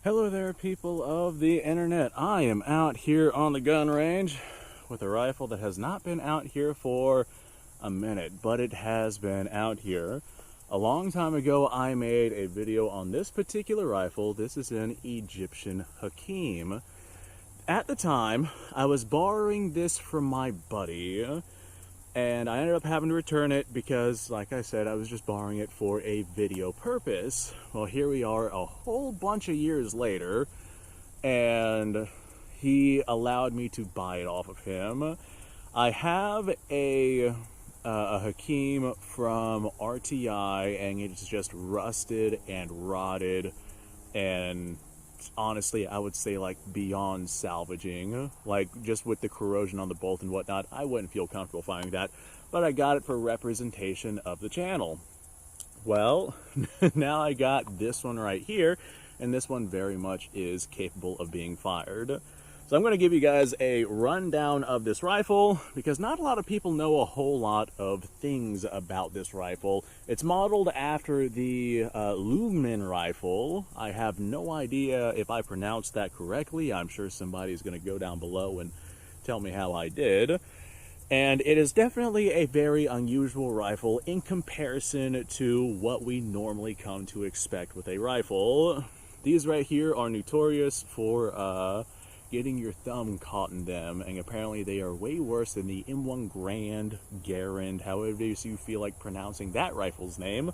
Hello there, people of the internet. I am out here on the gun range with a rifle that has not been out here for a minute, but it has been out here. A long time ago, I made a video on this particular rifle. This is an Egyptian Hakim. At the time, I was borrowing this from my buddy, and I ended up having to return it because, like I said, I was just borrowing it for a video purpose. Well, here we are a whole bunch of years later, and he allowed me to buy it off of him. I have a Hakim from RTI, and it's just rusted and rotted, and honestly, I would say like beyond salvaging. Like just with the corrosion on the bolt and whatnot, I wouldn't feel comfortable finding that, but I got it for representation of the channel. Well, now I got this one right here, and this one very much is capable of being fired. So I'm going to give you guys a rundown of this rifle because not a lot of people know a whole lot of things about this rifle. It's modeled after the Lumen rifle. I have no idea if I pronounced that correctly. I'm sure somebody's going to go down below and tell me how I did. And it is definitely a very unusual rifle in comparison to what we normally come to expect with a rifle. These right here are notorious for getting your thumb caught in them, and apparently they are way worse than the M1 Grand, Garand, however you feel like pronouncing that rifle's name.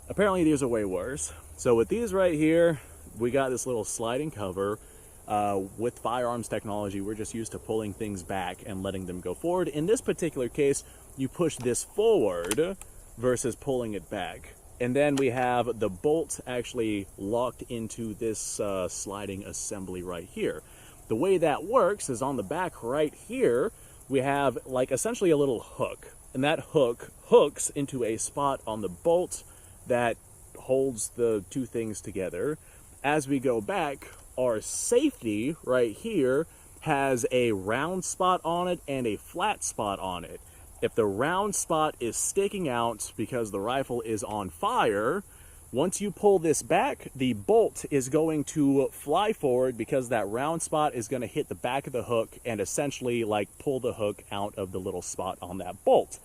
Apparently these are way worse. So with these right here, we got this little sliding cover. With firearms technology, we're just used to pulling things back and letting them go forward. In this particular case, you push this forward versus pulling it back. And then we have the bolt actually locked into this sliding assembly right here. The way that works is on the back right here, we have like essentially a little hook. And that hook hooks into a spot on the bolt that holds the two things together. As we go back, our safety right here has a round spot on it and a flat spot on it. If the round spot is sticking out because the rifle is on fire, once you pull this back, the bolt is going to fly forward because that round spot is going to hit the back of the hook and essentially like pull the hook out of the little spot on that bolt.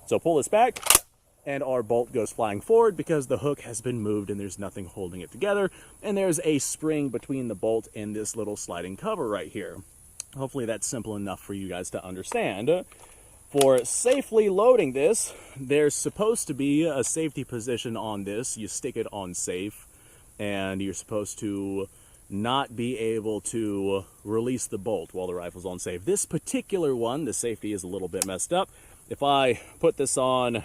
So pull this back and our bolt goes flying forward because the hook has been moved and there's nothing holding it together. And there's a spring between the bolt and this little sliding cover right here. Hopefully that's simple enough for you guys to understand. For safely loading this, there's supposed to be a safety position on this. You stick it on safe, and you're supposed to not be able to release the bolt while the rifle's on safe. This particular one, the safety is a little bit messed up. If I put this on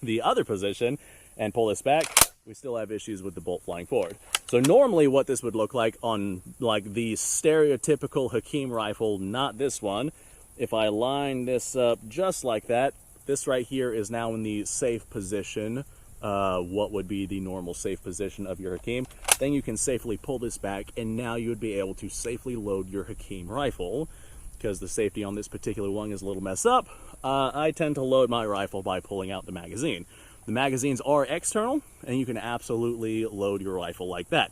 the other position and pull this back, we still have issues with the bolt flying forward. So normally what this would look like on like the stereotypical Hakim rifle, not this one, if I line this up just like that, this right here is now in the safe position, what would be the normal safe position of your Hakim. Then you can safely pull this back, and now you would be able to safely load your Hakim rifle. Because the safety on this particular one is a little messed up, I tend to load my rifle by pulling out the magazine. The magazines are external, and you can absolutely load your rifle like that.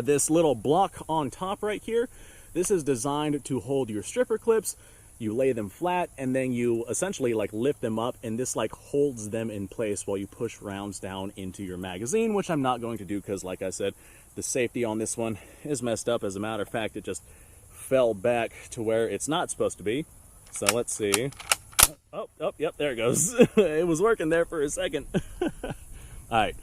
This little block on top right here, this is designed to hold your stripper clips. You lay them flat, and then you essentially like lift them up, and this like holds them in place while you push rounds down into your magazine, which I'm not going to do because, like I said, the safety on this one is messed up. As a matter of fact, it just fell back to where it's not supposed to be. So let's see. Oh, yep, there it goes. It was working there for a second. All right.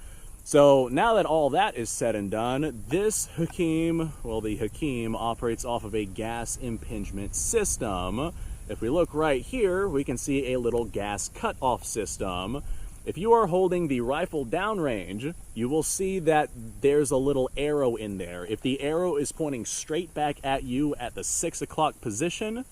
So now that all that is said and done, this Hakim, well, the Hakim operates off of a gas impingement system. If we look right here, we can see a little gas cutoff system. If you are holding the rifle downrange, you will see that there's a little arrow in there. If the arrow is pointing straight back at you at the 6 o'clock position,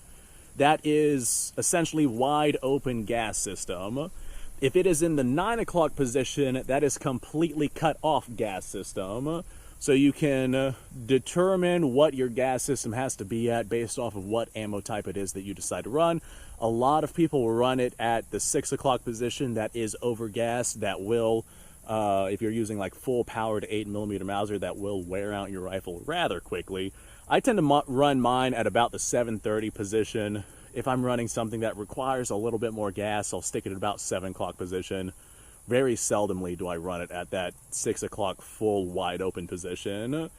that is essentially wide open gas system. If it is in the 9 o'clock position, that is completely cut off gas system. So you can determine what your gas system has to be at based off of what ammo type it is that you decide to run. A lot of people will run it at the 6 o'clock position. That is overgassed. That will if you're using like full powered 8mm Mauser, that will wear out your rifle rather quickly. I tend to run mine at about the 7:30 position. If I'm running something that requires a little bit more gas, I'll stick it at about 7 o'clock position. Very seldomly do I run it at that 6 o'clock full wide open position.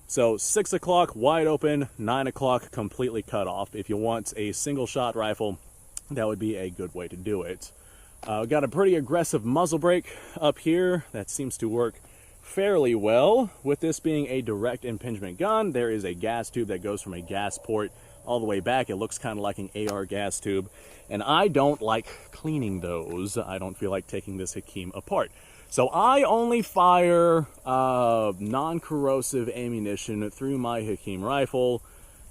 So 6 o'clock wide open, 9 o'clock completely cut off. If you want a single shot rifle, that would be a good way to do it. Got a pretty aggressive muzzle brake up here that seems to work fairly well. With this being a direct impingement gun, there is a gas tube that goes from a gas port all the way back. It looks kind of like an AR gas tube, and I don't like cleaning those. I don't feel like taking this Hakim apart. So I only fire non-corrosive ammunition through my Hakim rifle,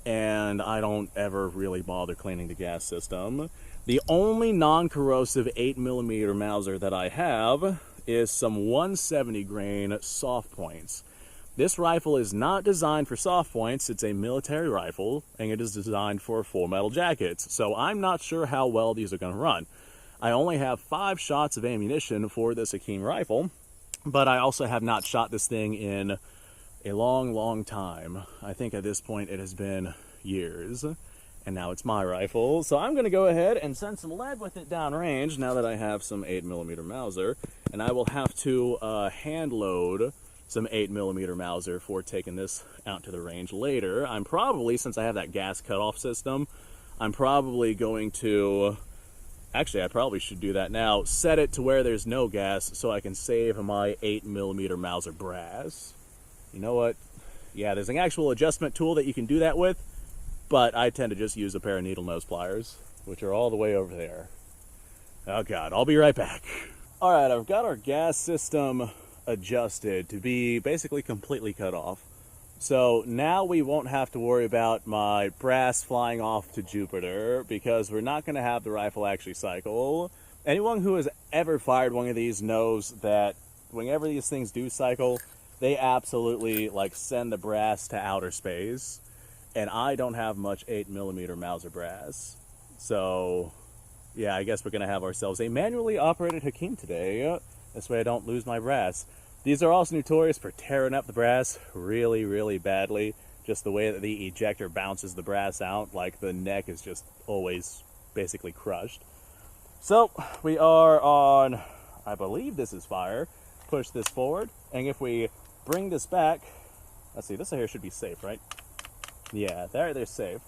and I don't ever really bother cleaning the gas system. The only non-corrosive 8mm Mauser that I have is some 170 grain soft points. This rifle is not designed for soft points. It's a military rifle, and it is designed for full metal jackets. So I'm not sure how well these are going to run. I only have 5 shots of ammunition for this Hakim rifle, but I also have not shot this thing in a long time. I think at this point it has been years, and now it's my rifle. So I'm going to go ahead and send some lead with it downrange now that I have some 8mm Mauser, and I will have to hand load some 8mm Mauser for taking this out to the range later. I'm probably, since I have that gas cutoff system, I'm probably going to, actually I probably should do that now, set it to where there's no gas so I can save my 8mm Mauser brass. You know what? Yeah, there's an actual adjustment tool that you can do that with, but I tend to just use a pair of needle nose pliers, which are all the way over there. Oh God, I'll be right back. All right, I've got our gas system adjusted to be basically completely cut off. So now we won't have to worry about my brass flying off to Jupiter, because we're not going to have the rifle actually cycle. Anyone who has ever fired one of these knows that whenever these things do cycle, they absolutely like send the brass to outer space. And I don't have much 8mm Mauser brass. So yeah, I guess we're going to have ourselves a manually operated Hakim today. This way I don't lose my brass. These are also notorious for tearing up the brass really badly. Just the way that the ejector bounces the brass out, like the neck is just always basically crushed. So we are on, I believe this is fire. Push this forward, and if we bring this back, let's see, this here should be safe, right? Yeah, they're safe.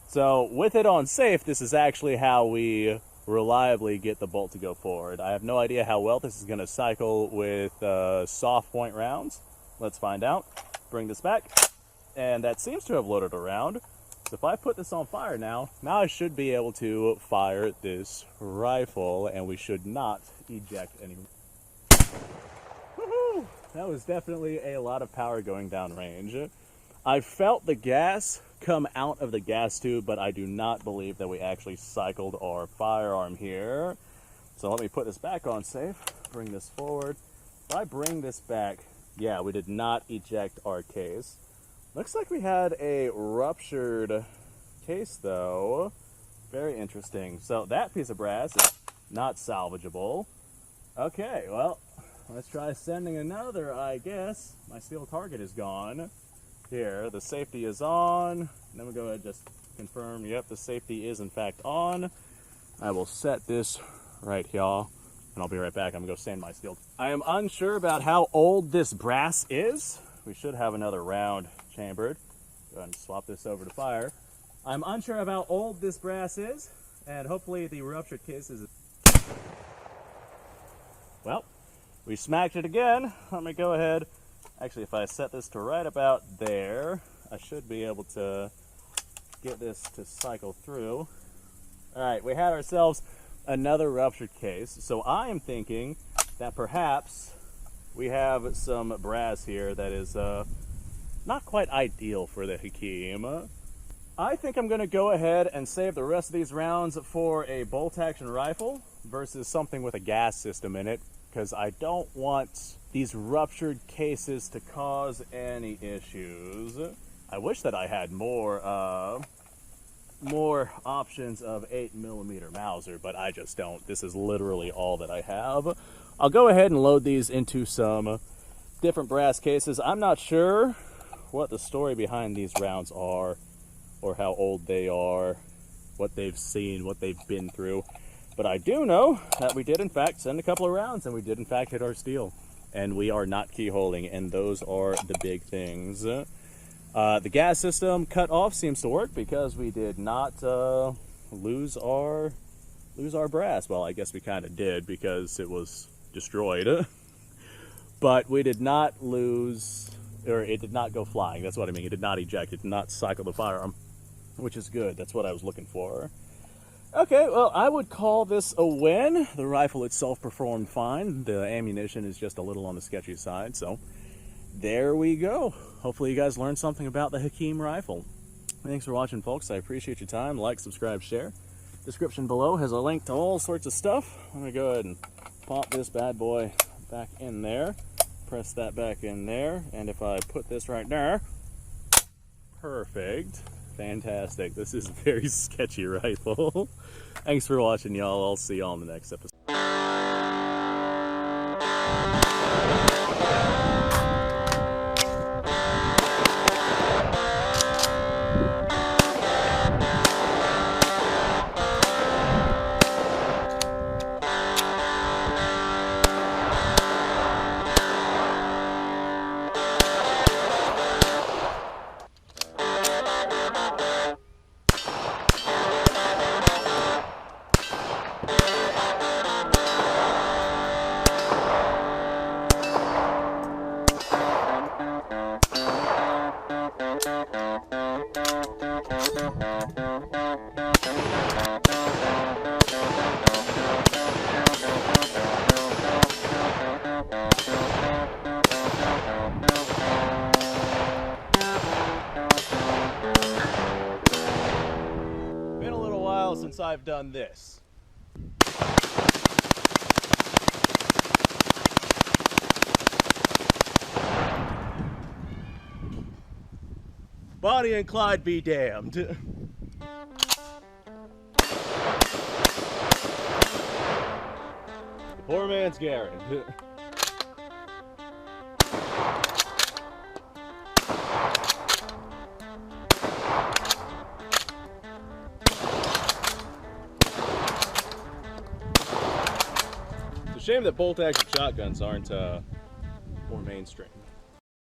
So with it on safe, this is actually how we reliably get the bolt to go forward. I have no idea how well this is going to cycle with soft point rounds. Let's find out. Bring this back, and that seems to have loaded around. So if I put this on fire now I should be able to fire this rifle, and we should not eject any. Woohoo! That was definitely a lot of power going down range. I felt the gas come out of the gas tube, but I do not believe that we actually cycled our firearm here. So let me put this back on safe, bring this forward. If I bring this back, yeah, we did not eject our case. Looks like we had a ruptured case though. Very interesting. So that piece of brass is not salvageable. Okay, well, let's try sending another, I guess. My steel target is gone. Here, the safety is on. Then we'll go ahead and just confirm, yep, the safety is in fact on. I will set this right here, and I'll be right back. I'm gonna go sand my steel. I am unsure about how old this brass is. We should have another round chambered. Go ahead and swap this over to fire. I'm unsure of how old this brass is, and hopefully the ruptured case is... Well, we smacked it again. Let me go ahead. Actually, if I set this to right about there, I should be able to get this to cycle through. All right, we had ourselves another ruptured case. So I am thinking that perhaps we have some brass here that is not quite ideal for the Hakim. I think I'm going to go ahead and save the rest of these rounds for a bolt-action rifle versus something with a gas system in it, because I don't want these ruptured cases to cause any issues. I wish that I had more options of 8mm Mauser, but I just don't. This is literally all that I have. I'll go ahead and load these into some different brass cases. I'm not sure what the story behind these rounds are, or how old they are, what they've seen, what they've been through. But I do know that we did in fact send a couple of rounds, and we did in fact hit our steel. And we are not keyholing, and those are the big things. The gas system cut off seems to work because we did not lose our brass. Well, I guess we kind of did because it was destroyed. But we did not lose, or it did not go flying. That's what I mean. It did not eject. It did not cycle the firearm, which is good. That's what I was looking for. Okay, well, I would call this a win. The rifle itself performed fine. The ammunition is just a little on the sketchy side, so there we go. Hopefully you guys learned something about the Hakim rifle. Thanks for watching, folks. I appreciate your time. Like, subscribe, share. Description below has a link to all sorts of stuff. I'm going to go ahead and pop this bad boy back in there. Press that back in there. And if I put this right there, perfect. Fantastic. This is a very sketchy rifle. Thanks for watching, y'all. I'll see y'all in the next episode. Been a little while since I've done this. Bonnie and Clyde be damned. Poor man's Gary. It's a shame that bolt-action shotguns aren't more mainstream.